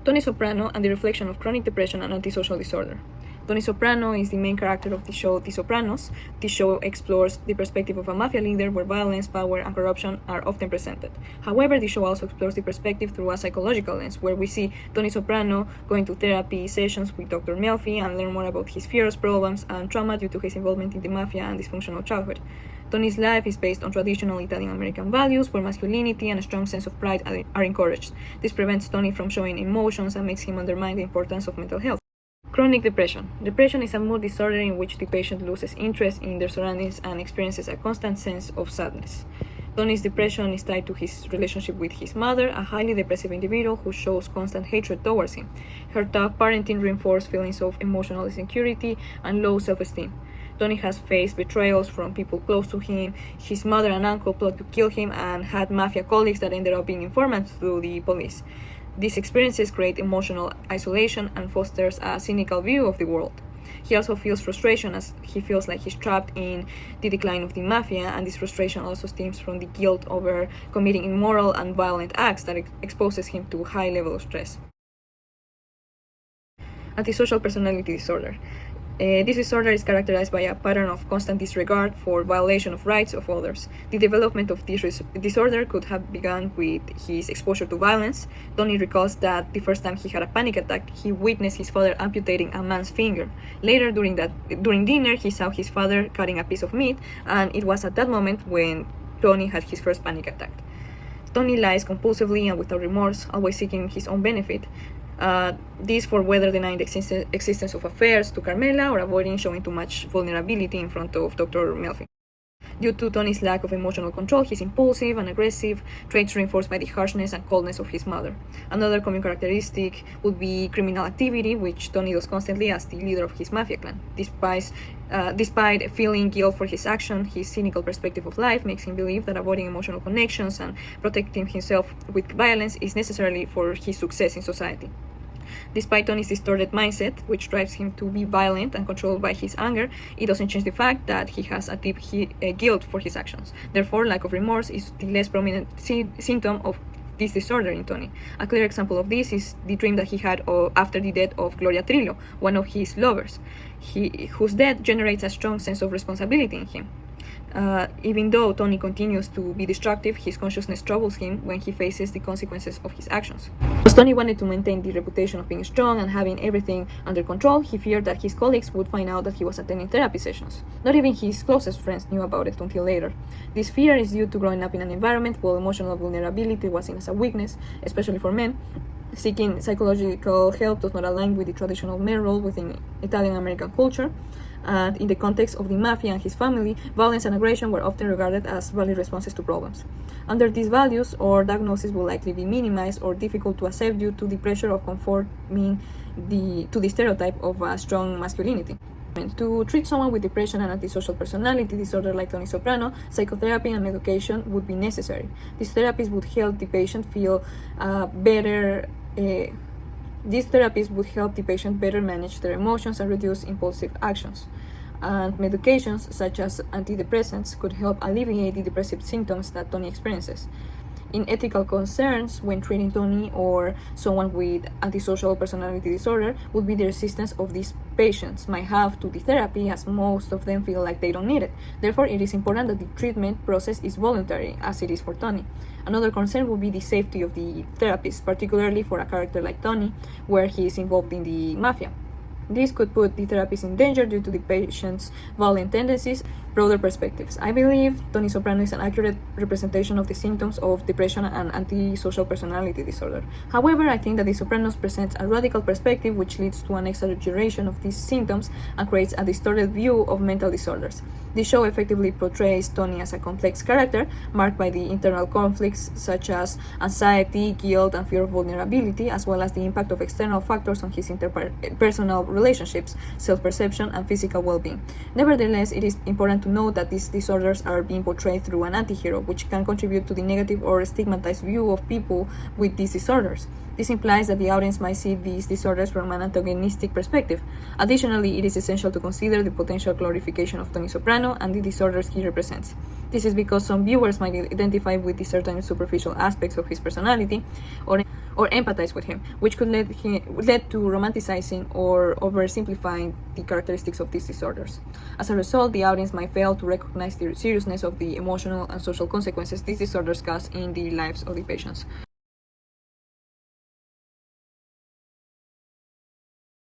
Tony Soprano and the reflection of chronic depression and antisocial disorder. Tony Soprano is the main character of the show The Sopranos. The show explores the perspective of a mafia leader where violence, power, and corruption are often presented. However, the show also explores the perspective through a psychological lens, where we see Tony Soprano going to therapy sessions with Dr. Melfi and learn more about his fears, problems, and trauma due to his involvement in the mafia and dysfunctional childhood. Tony's life is based on traditional Italian-American values where masculinity and a strong sense of pride are encouraged. This prevents Tony from showing emotions and makes him undermine the importance of mental health. Chronic depression. Depression is a mood disorder in which the patient loses interest in their surroundings and experiences a constant sense of sadness. Tony's depression is tied to his relationship with his mother, a highly depressive individual who shows constant hatred towards him. Her tough parenting reinforced feelings of emotional insecurity and low self-esteem. Tony has faced betrayals from people close to him. His mother and uncle plot to kill him and had mafia colleagues that ended up being informants to the police. These experiences create emotional isolation and fosters a cynical view of the world. He also feels frustration as he feels like he's trapped in the decline of the mafia, and this frustration also stems from the guilt over committing immoral and violent acts that exposes him to a high level of stress. Antisocial personality disorder. This disorder is characterized by a pattern of constant disregard for violation of rights of others. The development of this disorder could have begun with his exposure to violence. Tony recalls that the first time he had a panic attack, he witnessed his father amputating a man's finger. Later, during dinner, he saw his father cutting a piece of meat, and it was at that moment when Tony had his first panic attack. Tony lies compulsively and without remorse, always seeking his own benefit. This for whether denying the existence of affairs to Carmela or avoiding showing too much vulnerability in front of Dr. Melfi. Due to Tony's lack of emotional control, he's impulsive and aggressive, traits reinforced by the harshness and coldness of his mother. Another common characteristic would be criminal activity, which Tony does constantly as the leader of his mafia clan. Despite feeling guilt for his action, his cynical perspective of life makes him believe that avoiding emotional connections and protecting himself with violence is necessary for his success in society. Despite Tony's distorted mindset, which drives him to be violent and controlled by his anger, it doesn't change the fact that he has a deep guilt for his actions. Therefore, lack of remorse is the less prominent symptom of this disorder in Tony. A clear example of this is the dream that he had after the death of Gloria Trillo, one of his lovers, whose death generates a strong sense of responsibility in him. Even though Tony continues to be destructive, his consciousness troubles him when he faces the consequences of his actions. As Tony wanted to maintain the reputation of being strong and having everything under control, he feared that his colleagues would find out that he was attending therapy sessions. Not even his closest friends knew about it until later. This fear is due to growing up in an environment where emotional vulnerability was seen as a weakness, especially for men. Seeking psychological help does not align with the traditional male role within Italian-American culture. And in the context of the mafia and his family, violence and aggression were often regarded as valid responses to problems. Under these values, our diagnosis will likely be minimized or difficult to accept due to the pressure of conforming to the stereotype of strong masculinity. To treat someone with depression and antisocial personality disorder like Tony Soprano, psychotherapy and medication would be necessary. These therapies would help the patient feel better. These therapies would help the patient better manage their emotions and reduce impulsive actions. And medications such as antidepressants could help alleviate the depressive symptoms that Tony experiences. In ethical concerns, when treating Tony or someone with antisocial personality disorder, would be the resistance of these patients might have to the therapy, as most of them feel like they don't need it. Therefore, it is important that the treatment process is voluntary, as it is for Tony. Another concern would be the safety of the therapist, particularly for a character like Tony, where he is involved in the mafia. This could put the therapist in danger due to the patient's violent tendencies. Broader perspectives. I believe Tony Soprano is an accurate representation of the symptoms of depression and antisocial personality disorder. However, I think that The Sopranos presents a radical perspective which leads to an exaggeration of these symptoms and creates a distorted view of mental disorders. The show effectively portrays Tony as a complex character marked by the internal conflicts such as anxiety, guilt, and fear of vulnerability, as well as the impact of external factors on his interpersonal relationships, self-perception, and physical well-being. Nevertheless, it is important to note that these disorders are being portrayed through an anti-hero, which can contribute to the negative or stigmatized view of people with these disorders. This implies that the audience might see these disorders from an antagonistic perspective. Additionally, it is essential to consider the potential glorification of Tony Soprano and the disorders he represents. This is because some viewers might identify with the certain superficial aspects of his personality or or empathize with him, which could lead to romanticizing or oversimplifying the characteristics of these disorders. As a result, the audience might fail to recognize the seriousness of the emotional and social consequences these disorders cause in the lives of the patients.